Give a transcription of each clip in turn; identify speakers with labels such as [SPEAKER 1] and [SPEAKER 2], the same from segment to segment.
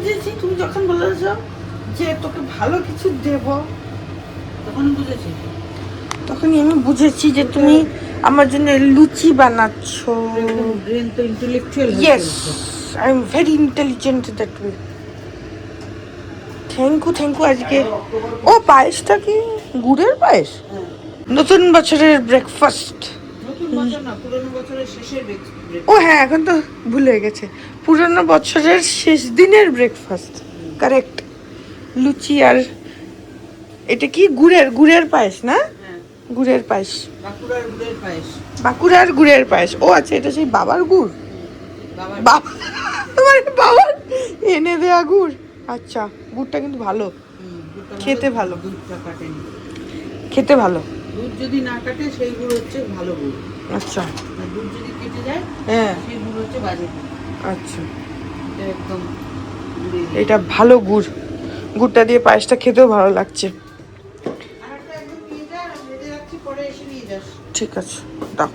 [SPEAKER 1] বুঝেছি, তুমি যখন বলেছ যে তোকে ভালো কিছু দেব, তখন বুঝেছি, তখনই আমি বুঝেছি যে তুমি আমার জন্য লুচি বানাচ্ছ।
[SPEAKER 2] ব্রেন তো intellectual
[SPEAKER 1] yes, I am very intelligent that way. Thank you আজকে। ও পায়েসটা কি গুড়ের পায়েস? নতুন বছরের ব্রেকফাস্ট।
[SPEAKER 2] নতুন বছর না, পুরনো বছরের শেষের
[SPEAKER 1] ও হ্যাঁ, এখন তো ভুলে গেছে, পুরনো বছরের শেষ দিনের ব্রেকফাস্ট। কারেক্ট। লুচি আর এটা কি গুড়ের পায়েস না? গুড়ের পায়েস,
[SPEAKER 2] বাঁকুড়ার গুড়ের পায়েস।
[SPEAKER 1] বাঁকুড়ার গুড়ের পায়েস। ও আচ্ছা, এটা সেই বাবার গুড়, বাবা মানে বাবার এনে দেয়া গুড়। আচ্ছা, গুড়টা কিন্তু ভালো, খেতে ভালো,
[SPEAKER 2] দুধটা কাটেনি,
[SPEAKER 1] খেতে ভালো।
[SPEAKER 2] দুধ যদি না কাটে সেই গুড় হচ্ছে ভালো গুড়।
[SPEAKER 1] আচ্ছা,
[SPEAKER 2] আর দুধ যদি কেটে যায়
[SPEAKER 1] হ্যাঁ,
[SPEAKER 2] সেই গুড় হচ্ছে বাজে গুড়।
[SPEAKER 1] আচ্ছা,
[SPEAKER 2] এটা একদম
[SPEAKER 1] এটা ভালো গুড়। গুড়টা দিয়ে পায়েসটা খেতেও ভালো লাগছে।
[SPEAKER 2] আরেকটা একদম নিয়ে যা, ভেজে রাখছি, পরে এসে নিয়ে যাস।
[SPEAKER 1] ঠিক আছে, দাও।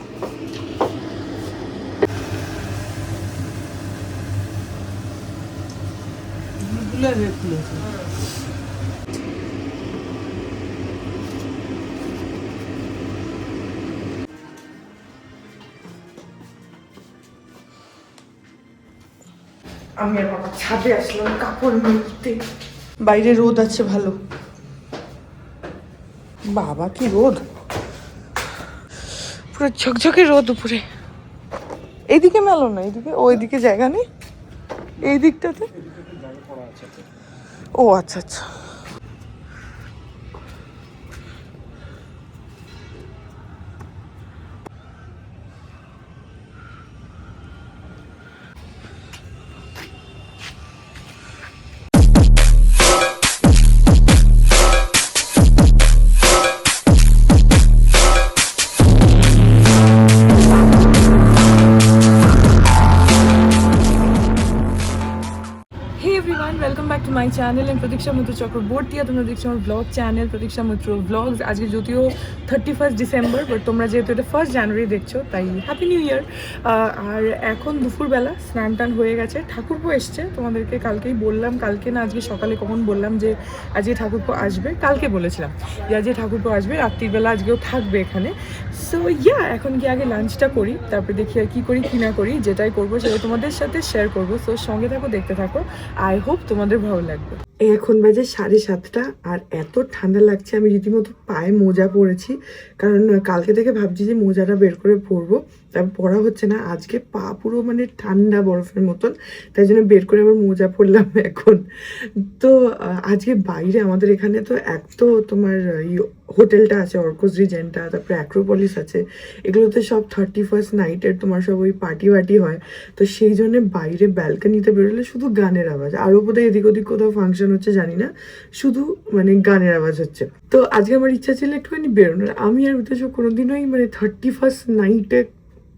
[SPEAKER 2] দুধগুলো হয়ে খুলেছে।
[SPEAKER 1] আমি আর বাবা ছাদে আসলাম কাপড় মেলতে। বাইরে রোদ আছে ভালো। বাবা কি রোদ, পুরো ঝকঝকে রোদ উপরে। এইদিকে মেলো না, এইদিকে, ওইদিকে জায়গা নেই এই দিকটাতে। ও আচ্ছা আচ্ছা।
[SPEAKER 3] Welcome back to my channel and Pratiksha Mitra Chakraborty. তোমরা দেখছো আমার ব্লগ চ্যানেল প্রতীক্ষা মিত্র ব্লগস। আজকে যদিও 31 ডিসেম্বর, বাট তোমরা যেহেতু এটা 1 জানুয়ারি দেখছো, তাই হ্যাপি নিউ ইয়ার। আর এখন দুপুরবেলা স্নান টান হয়ে গেছে, ঠাকুরপো এসছে। তোমাদেরকে কালকেই বললাম, কালকে না আজকে সকালে কখন বললাম যে আজকে ঠাকুরপো আসবে, কালকে বলেছিলাম যে আজকে ঠাকুরপো আসবে, রাত্রিবেলা আজকেও থাকবে এখানে। সো ইয়া, এখন কি আগে লাঞ্চটা করি, তারপরে দেখি আর কী করি কী না করি, যেটাই করবো সেটা তোমাদের সাথে শেয়ার করবো। সো সঙ্গে থাকো, দেখতে থাকো, আই হোপ তোমাদের ভালো লাগবে। এখন বাজে 7:30 আর এত ঠান্ডা লাগছে, আমি রীতিমতো পায়ে মোজা পরেছি, কারণ কালকে থেকে ভাবছি যে মোজাটা বের করে পরবো, তারপর পরা হচ্ছে না। আজকে পা পুরো মানে ঠান্ডা বরফের মতন, তাই জন্য বের করে আবার মোজা পরলাম এখন। তো আজকে বাইরে আমাদের এখানে তো এক তো তোমার হোটেলটা আছে অর্কস রিজেন্টা, তারপরে অ্যাক্রোপলিস আছে, এগুলোতে সব 31st নাইটের তোমার সব ওই পার্টি ওয়ার্টি হয়। তো সেই জন্য বাইরে ব্যালকানিতে বেরোলে শুধু গানের আওয়াজ, আরও বোধহয় এদিক ওদিক কোথাও ফাংশন হচ্ছে জানি না, শুধু মানে গানের আওয়াজ হচ্ছে। তো আজকে আমার ইচ্ছা ছিল একটুখানি বেরোনোর। আমি আর বিতেশ কোনোদিনই মানে 31st নাইটে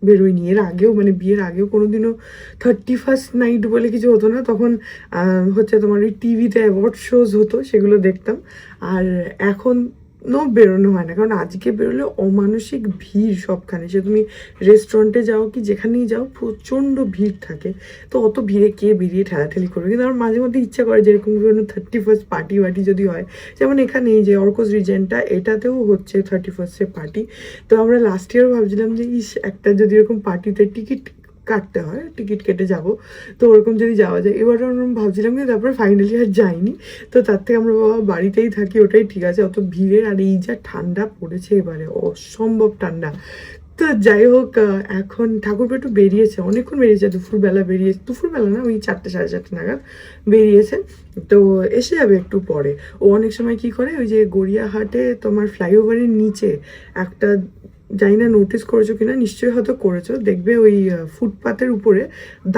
[SPEAKER 3] বেরোয়নি, এর আগেও মানে বিয়ের আগেও কোনোদিনও 31st নাইট বলে কিছু হতো না। তখন হচ্ছে তোমার ওই টিভিতে অ্যাওয়ার্ড শোজ হতো, সেগুলো দেখতাম। আর এখন বেরোনো হয় না, কারণ আজকে বেরোলে অমানসিক ভিড় সবখানে, সে তুমি রেস্টুরেন্টে যাও কি যেখানেই যাও প্রচণ্ড ভিড় থাকে। তো অত ভিড়ে কে বেরিয়ে ঠেলাঠেলি করবে, কিন্তু আমার মাঝে মধ্যে ইচ্ছা করে যেরকম কোনো 31st পার্টি ওয়ার্টি যদি হয়, যেমন এখানে এই যে অর্কস রিজেন্টটা, এটাতেও হচ্ছে 31st পার্টি। তো আমরা লাস্ট ইয়ারও ভাবছিলাম যে একটা যদি এরকম পার্টিতে টিকিট কাটতে হয়, টিকিট কেটে যাব, তো ওরকম যদি যাওয়া যায়। এবারও আমরা ভাবছিলাম কিন্তু তারপরে ফাইনালি আর যাইনি। তো তার থেকে আমরা বাবা বাড়িতেই থাকি, ওটাই ঠিক আছে, অত ভিড়ের। আর এই যা ঠান্ডা পড়েছে এবারে, অসম্ভব ঠান্ডা। তো যাই হোক, এখন ঠাকুরপো একটু বেরিয়েছে, অনেকক্ষণ বেরিয়েছে, দুপুরবেলা বেরিয়েছে, দুপুরবেলা না ওই 4টে 4:30 নাগাদ বেরিয়েছে। তো এসে যাবে একটু পরে। ও অনেক সময় কি করে, ওই যে গড়িয়াহাটে তোমার ফ্লাইওভারের নিচে একটা, জানি না নোটিস করেছো কিনা, নিশ্চয়ই হয়তো করেছো, দেখবে ওই ফুটপাতের উপরে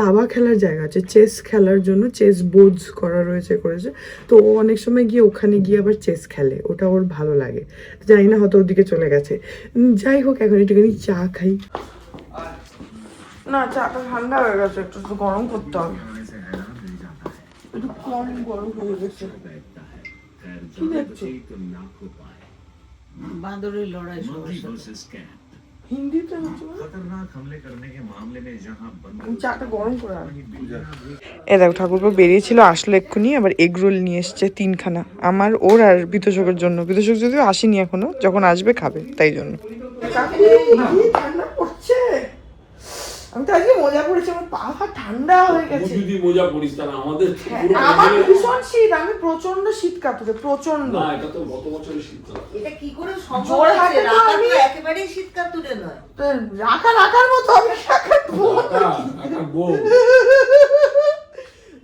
[SPEAKER 3] দাবা খেলার জায়গা আছে, চেস খেলার জন্য চেস বোর্ডস করা করেছে। তো ও অনেক সময় গিয়ে ওখানে গিয়ে আবার চেস খেলে, ওটা ওর ভালো লাগে। জানি না হয়তো ওদিকে চলে গেছে। যাই হোক, এখন একটুখানি চা খাই।
[SPEAKER 1] না, চাটা ঠান্ডা হয়ে গেছে, একটু তো গরম করতে হবে, একটু কম গরম হয়ে গেছে। কি দেখছো?
[SPEAKER 2] বাঁদরের লড়াই সবার সাথে।
[SPEAKER 1] হিন্দিতে হচ্ছে চাটা গরম করে এ দেখো ঠাকুরপো বেরিয়েছিল, আসলো এক্ষুনি, আবার এগ রোল নিয়ে এসছে 3খানা আমার, ওর আর বিতোষকের জন্য। বিতোষক যদিও আসেনি এখনো, যখন আসবে খাবে তাই জন্য। ঠান্ডা পড়ছে, আমি তো আজকে মজা করেছি, আমার পা ঠান্ডা হয়ে গেছে।
[SPEAKER 4] যদি মজা করিস তাহলে আমাদের
[SPEAKER 1] আমার ভীষণ শীত, আমি প্রচন্ড শীত কাতুরে, প্রচন্ড।
[SPEAKER 4] না এটা তো গত বছরের শীত।
[SPEAKER 2] এটা কি করে সম্ভব?
[SPEAKER 1] জোড়হাটে তো
[SPEAKER 2] রাখা
[SPEAKER 1] আমি
[SPEAKER 2] তো একেবারেই শীতকাল তুলে নয়।
[SPEAKER 1] তো রাখার মতো আমি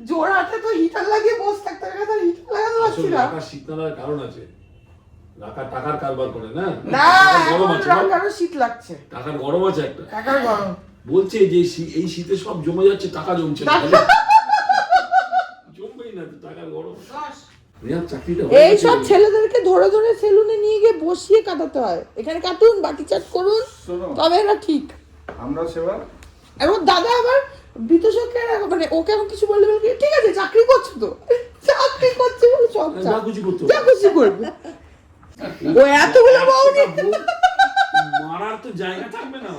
[SPEAKER 1] জোড়হাটে তো হিটার লাগিয়ে বসে থাকতে হবে, হিটার লাগানো
[SPEAKER 4] আসলে
[SPEAKER 1] হচ্ছিল
[SPEAKER 4] রাখার শীত না লাগার কারণ আছে। রাখা টাকার কারবার করে না,
[SPEAKER 1] না,
[SPEAKER 4] গরম আছে,
[SPEAKER 1] রাখারও শীত লাগছে,
[SPEAKER 4] টাকার গরম আছে একটা।
[SPEAKER 1] টাকার গরম
[SPEAKER 4] বলছে যে এই শীতে সব জমে যাচ্ছে, টাকা জমছে না। জমবেই না তো, টাকার গরম।
[SPEAKER 1] এই সব ছেলেদেরকে ধরে ধরে সেলুনে নিয়ে গিয়ে বসিয়ে কাটাতে হয়, এখানে কাটুন, বাকি চাট করুন, তবে এরা ঠিক।
[SPEAKER 5] আমরা সেবা
[SPEAKER 1] এবং দাদা আবার বিতোষকের মানে ওকে এখন কিছু বললে বলবে ঠিক আছে চাকরি করছো তো, চাকরি করছে বলে সব
[SPEAKER 4] যা খুশি করতে
[SPEAKER 1] যা খুশি করবে। ও এতগুলো বউ নিয়ে
[SPEAKER 4] মারার তো জায়গা থাকবে না।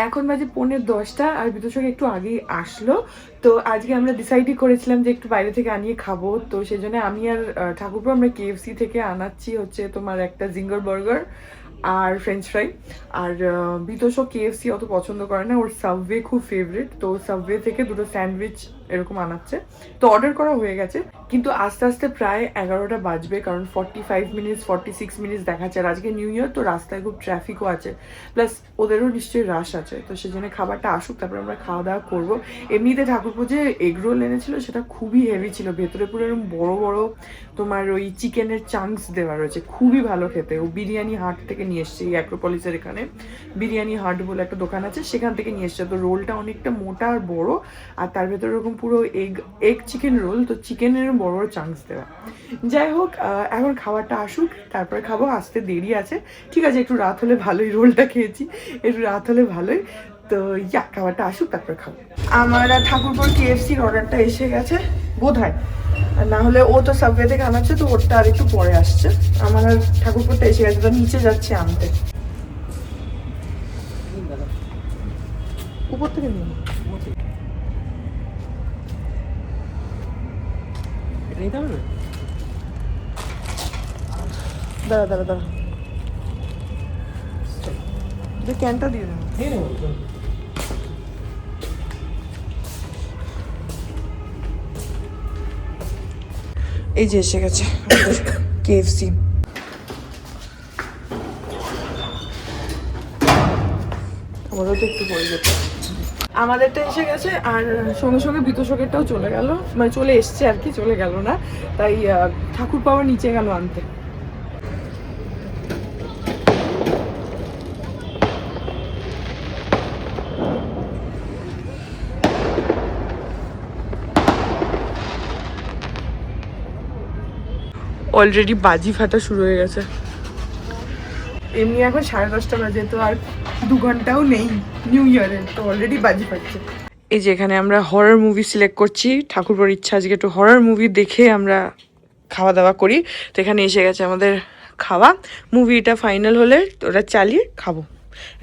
[SPEAKER 3] এখন বাজে 9:45 আর বিতোষক একটু আগেই আসলো। তো আজকে আমরা ডিসাইডই করেছিলাম যে একটু বাইরে থেকে আনিয়ে খাবো, তো সেই জন্য আমি আর ঠাকুরপো আমরা KFC থেকে আনাচ্ছি হচ্ছে তোমার একটা জিঙ্গার বার্গার আর ফ্রেঞ্চ ফ্রাই। আর বিতোষক KFC অত পছন্দ করে না, ওর সাবওয়ে খুব ফেভারিট, তো সাবওয়ে থেকে দুটো স্যান্ডউইচ এরকম আনাচ্ছে। তো অর্ডার করা হয়ে গেছে, কিন্তু আস্তে আস্তে প্রায় 11টা বাজবে, কারণ 45 মিনিটস 46 মিনিটস দেখাচ্ছে। আর আজকে নিউ ইয়ার, তো রাস্তায় খুব ট্রাফিকও আছে, প্লাস ওদেরও নিশ্চয়ই রাশ আছে, তো সেই জন্য খাবারটা আসুক তারপরে আমরা খাওয়া দাওয়া করবো। এমনিতে ঠাকুরপো যে এগ রোল এনেছিল সেটা খুবই হেভি ছিল, ভেতরে পুরো এরকম বড় বড় তোমার ওই চিকেনের চাংস দেওয়া রয়েছে, খুবই ভালো খেতে। ও বিরিয়ানি হাট থেকে নিয়ে এসছে, এই অ্যাক্রোপলিসের এখানে বিরিয়ানি হাট বলে একটা দোকান আছে, সেখান থেকে নিয়ে এসছে। তো রোলটা অনেকটা মোটা আর বড়, আর তার ভেতরে এরকম পুরো এগ চিকেন রোল, তো চিকেনের বড় বড় চাংস দেওয়া। যাই হোক, এখন খাবারটা আসুক তারপরে খাবো, আসতে দেরি আছে। ঠিক আছে, একটু রাত হলে ভালোই, রোলটা খেয়েছি, একটু রাত হলে ভালোই। তো খাবারটা আসুক তারপরে খাবো। আমার ঠাকুরপোর KFCর অর্ডারটা এসে গেছে বোধ হয়, আর না হলে ও তো সাবওয়ে থেকে আনাচ্ছে, তো ওরটা আর একটু পরে আসছে। আমার আর ঠাকুরপোরটা এসে গেছে, তো নিচে যাচ্ছে আনতে। উপর থেকে নিয়ে দাঁড়া দাঁড়া দাঁড়া, ক্যানটা দিয়ে দেবো। এই যে এসে গেছে KFC। আমারও তো একটু পরে যেতে, আমাদেরটা এসে গেছে, আর সঙ্গে সঙ্গে বিতোষকেরটাও চলে গেল, মানে চলে এসছে আর কি, চলে গেল না। তাই ঠাকুরপো আবার নিচে গেল আনতে। অলরেডি বাজি ফাটা শুরু হয়ে গেছে। এমনি এখন 10:30 বাজে, তো আর 2 ঘন্টাও নেই নিউ ইয়ারের, তো অলরেডি বাজি ফাটছে। এই যে এখানে আমরা হরর মুভি সিলেক্ট করছি, ঠাকুরপোর ইচ্ছা আজকে একটু হরর মুভি দেখে আমরা খাওয়া দাওয়া করি। তো এখানে এসে গেছে আমাদের খাওয়া, মুভিটা ফাইনাল হলে ওরা চালিয়ে খাবো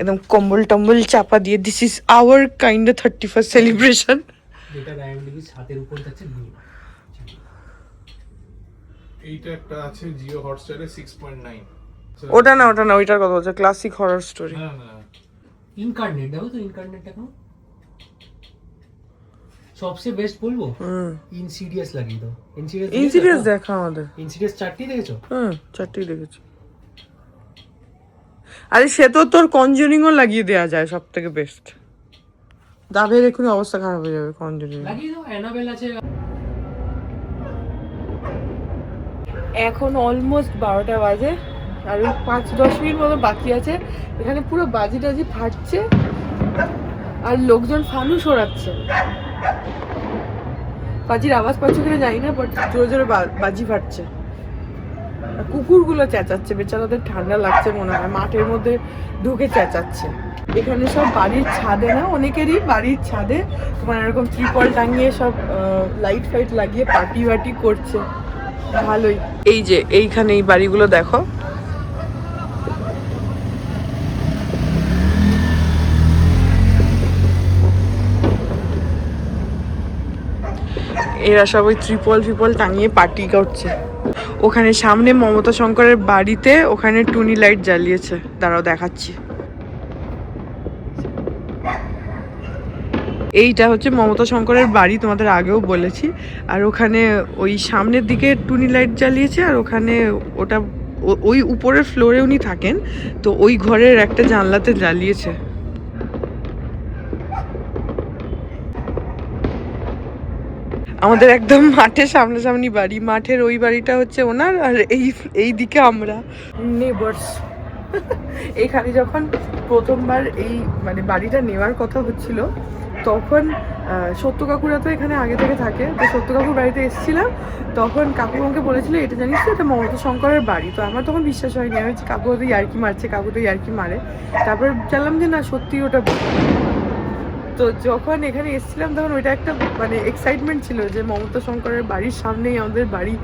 [SPEAKER 3] একদম কম্বল টম্বল চাপা দিয়ে। This is our kind of 31st celebration.
[SPEAKER 5] এইটা একটা আছে জিও হটস্টারে 6.9।
[SPEAKER 1] ওটা না ওইটার কথা বলছে, ক্লাসিক হরর স্টোরি।
[SPEAKER 5] না না
[SPEAKER 6] ইনকার্নেট দেখো তো, ইনকার্নেট এখন সবচেয়ে বেস্ট বলবো, ইনসিডিয়াস লাগিয়ে দাও।
[SPEAKER 1] ইনসিডিয়াস দেখা আমাদের,
[SPEAKER 6] ইনসিডিয়াস 4টি দেখেছো?
[SPEAKER 1] 4টি দেখেছি। আরে সে তো তোর কনজুরিংও লাগিয়ে দেওয়া যায়, সব থেকে বেস্ট। দাবের এখনই অবস্থা খারাপ হয়ে যাবে কনজুরিং
[SPEAKER 6] লাগিয়ে দাও, অ্যানাবেল আছে।
[SPEAKER 3] এখন অলমোস্ট 12টা বাজে, আর 5-10 মিনিট মতো বাকি আছে। এখানে পুরো বাজি টাজি ফাটছে, আর লোকজন ফানুস ওড়াচ্ছে। বাজির আওয়াজ পাচ্ছ কিনা জানি না, বাট জোরে জোরে বাজি ফাটছে। আর কুকুরগুলো চেঁচাচ্ছে, বেচারাদের ঠান্ডা লাগছে মনে হয়, মাঠের মধ্যে ঢুকে চেঁচাচ্ছে। এখানে সব বাড়ির ছাদে না, অনেকেরই বাড়ির ছাদে তোমার এরকম ত্রিপল টাঙিয়ে সব লাইট ফাইট লাগিয়ে পার্টি বার্টি করছে, ভালোই। এই যে এইখানে এই বাড়িগুলো দেখো,
[SPEAKER 1] এরা সব ওই ত্রিপল টাঙিয়ে পার্টি করছে। ওখানে সামনে মমতা শঙ্করের বাড়িতে ওখানে টুনি লাইট জ্বালিয়েছে, দাঁড়াও দেখাচ্ছি। এইটা হচ্ছে মমতা শঙ্করের বাড়ি, তোমাদের আগেও বলেছি। আর ওখানে ওই সামনের দিকে টুনি লাইট জ্বালিয়েছে, আর ওখানে ওটা ওই উপরের ফ্লোরে উনি থাকেন, তো ওই ঘরের একটা জানলাতে জ্বালিয়েছে। আমাদের একদম মাঠের সামনাসামনি বাড়ি, মাঠের ওই বাড়িটা হচ্ছে ওনার, আর এই দিকে আমরা নেবার্স। এখানে যখন প্রথমবার এই মানে বাড়িটা নেওয়ার কথা হচ্ছিল, তখন সত্য কাকুরা তো এখানে আগে থেকে থাকে, তো সত্য কাকুর বাড়িতে এসেছিলাম, তখন কাকু আমাকে বলেছিল এটা জানিস তো এটা মমতা শঙ্করের বাড়ি। তো আমার তখন বিশ্বাস হয়নি, আমি হচ্ছে কাকু হয়তো ইয়ার্কি মারছে, কাকু তো ইয়ার্কি মারে। তারপর জানলাম যে না, সত্যি ওটা। তো যখন এখানে এসেছিলাম তখন ওইটা একটা মানে এক্সাইটমেন্ট ছিল যে মমতা শঙ্করের বাড়ির সামনেই আমাদের বাড়ি,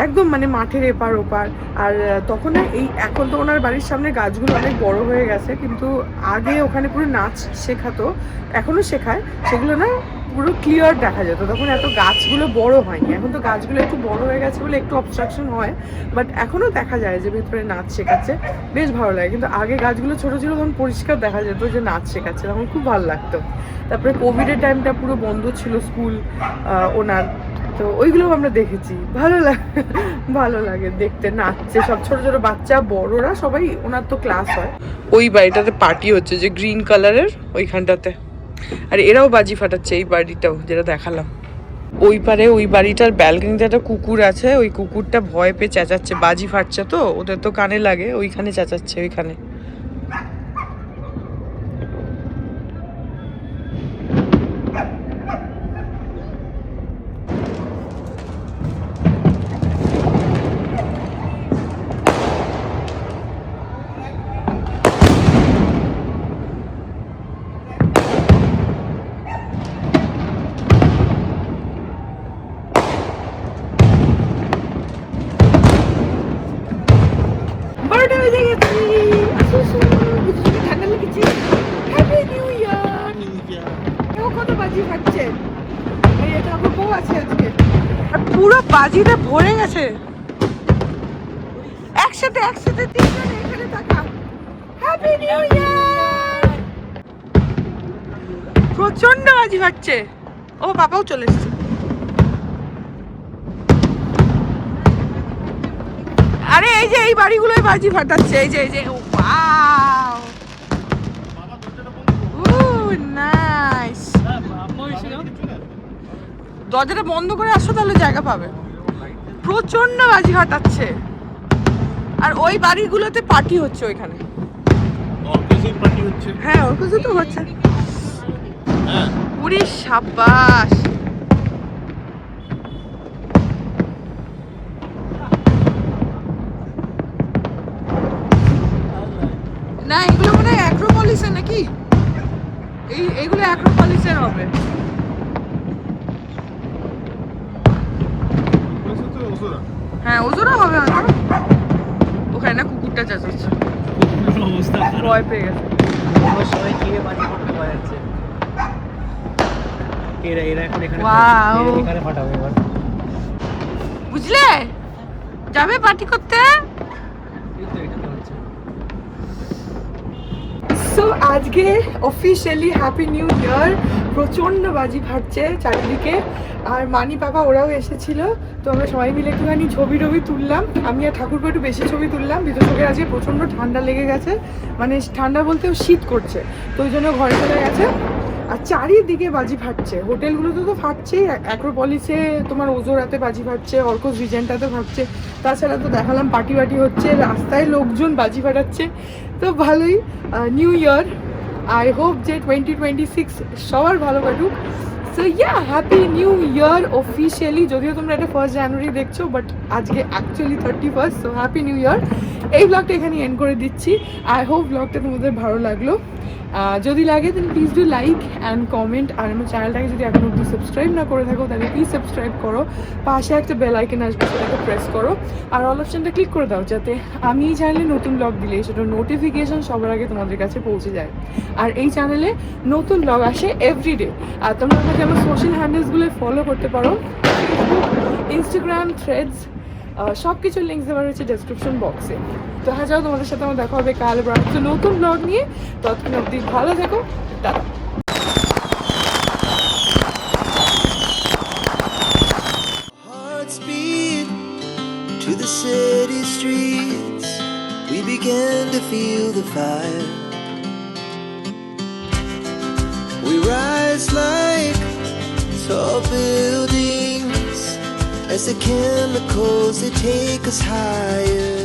[SPEAKER 1] একদম মানে মাঠের এপার ওপার। আর তখন না এই এখন তো ওনার বাড়ির সামনে গাছগুলো অনেক বড় হয়ে গেছে, কিন্তু আগে ওখানে পুরো নাচ শেখাতো, এখনও শেখায়, সেগুলো না পুরো ক্লিয়ার দেখা যেত। তখন এত গাছগুলো বড় হয়নি, এখন তো গাছগুলো একটু বড় হয়ে গেছে বলে একটু অবস্ট্রাকশন হয়, বাট এখনও দেখা যায় যে ভেতরে নাচ শেখাচ্ছে, বেশ ভালো লাগে। কিন্তু আগে গাছগুলো ছোটো ছিল, তখন পরিষ্কার দেখা যেত যে নাচ শেখাচ্ছে, তখন খুব ভালো লাগতো। তারপরে কোভিডের টাইমটা পুরো বন্ধ ছিল স্কুল ওনার, তো ওইগুলো আমরা দেখেছি, ভালো লাগে দেখতে, নাচছে সব ছোট ছোট বাচ্চা বড়রা সবাই, ওনার তো ক্লাস হয়। ওই বাড়িটাতে পার্টি হচ্ছে যে গ্রিন কালারের ওইখানটাতে, আর এরাও বাজি ফাটাচ্ছে, এই বাড়িটাও যেটা দেখালাম। ওই পারে ওই বাড়িটার ব্যালকনিতে একটা কুকুর আছে, ওই কুকুরটা ভয় পেয়ে চেঁচাচ্ছে, বাজি ফাটছে তো ওদের তো কানে লাগে, ওইখানে চেঁচাচ্ছে ওইখানে। পুরো বাজিতে ভরে গেছে, একসাথে তিনজন এখানে থাকা। Happy new year! প্রচন্ড বাজি ফাটছে। ও বাবাও চলে এসেছে। আরে এই যে এই বাড়িগুলোই বাজি ফাটাচ্ছে, এই যে ওয়াও, নাইস। দরজাটা বন্ধ করে আসো, তাহলে জায়গা পাবে। প্রচন্ড বাজি ফাটাচ্ছে, আর ওই বাড়িগুলোতে পার্টি হচ্ছে ওইখানে। হ্যাঁ অর্কেস্ট্রা তো হচ্ছে। পুরি সাবাস। না এগুলো মনে হয় অ্যাক্রোপলিসের নাকি, এইগুলো অ্যাক্রোপলিসের হবে। হ্যাঁ ওজোরা হবে হয়তো। ওখানে না কুকুরটা চেঁচাচ্ছে, ভয় পেয়ে গেছে। বুঝলে যাবে পার্টি করতে। সো আজকে অফিসিয়ালি হ্যাপি নিউ ইয়ার, প্রচণ্ড বাজি ফাটছে চারিদিকে, আর মানি পাপা ওরাও এসেছিল, তো আমরা সবাই মিলে একটুখানি ছবি তুললাম। আমি আর ঠাকুরপো একটু বেশি ছবি তুললাম, বিশেষকে আজকে প্রচণ্ড ঠান্ডা লেগে গেছে, মানে ঠান্ডা বলতেও শীত করছে, তো ওই জন্য ঘরে চলে গেছে। আর চারিদিকে বাজি ফাটছে, হোটেলগুলোতে তো ফাটছেই, অ্যাক্রোপলিসে তোমার ওজোরাতে বাজি ফাটছে, অর্কস রিজেন্টাতে ফাটছে, তাছাড়া তো দেখালাম পার্টি হচ্ছে, রাস্তায় লোকজন বাজি ফাটাচ্ছে, তো ভালোই। নিউ ইয়ার, আই হোপ যে 2026 সবার ভালো কাটুক। So yeah, happy new year officially, যদিও তোমরা এটা 1 জানুয়ারি দেখছো, বাট আজকে actually 31st, so happy new year. এই ব্লগটা এখানে এন্ড করে দিচ্ছি। আই হোপ ব্লগটা তোমাদের ভালো লাগলো।
[SPEAKER 3] যদি লাগে দেন please do like and comment, আর আমার চ্যানেলটাকে যদি এখন অব্দি সাবস্ক্রাইব না করে থাকো তাহলে প্লিজ সাবস্ক্রাইব করো, পাশে একটা বেল আইকন আসবে সেটাকে প্রেস করো, আর অল অপশনটা ক্লিক করে দাও যাতে আমি এই চ্যানেলে নতুন ব্লগ দিলে সেটার নোটিফিকেশন সবার আগে তোমাদের কাছে পৌঁছে যায়। আর এই চ্যানেলে নতুন ব্লগ আসে এভরিডে। আর তোমরা আমাকে আমার সোশ্যাল হ্যান্ডেলসগুলো ফলো করতে পারো, ইনস্টাগ্রাম, থ্রেডস, সব কিছুর লিঙ্ক দেওয়া রয়েছে ডেসক্রিপশন বক্সে। তো হ্যাঁ, যাও, তোমাদের সাথে আমার দেখা হবে কাল আবার একটা নতুন ব্লগ নিয়ে। ততক্ষণ অবধি ভালো থেকো, tata.
[SPEAKER 7] Hearts beat to the city streets. We began to feel the fire. We rise like tall buildings as the chemicals they take us higher.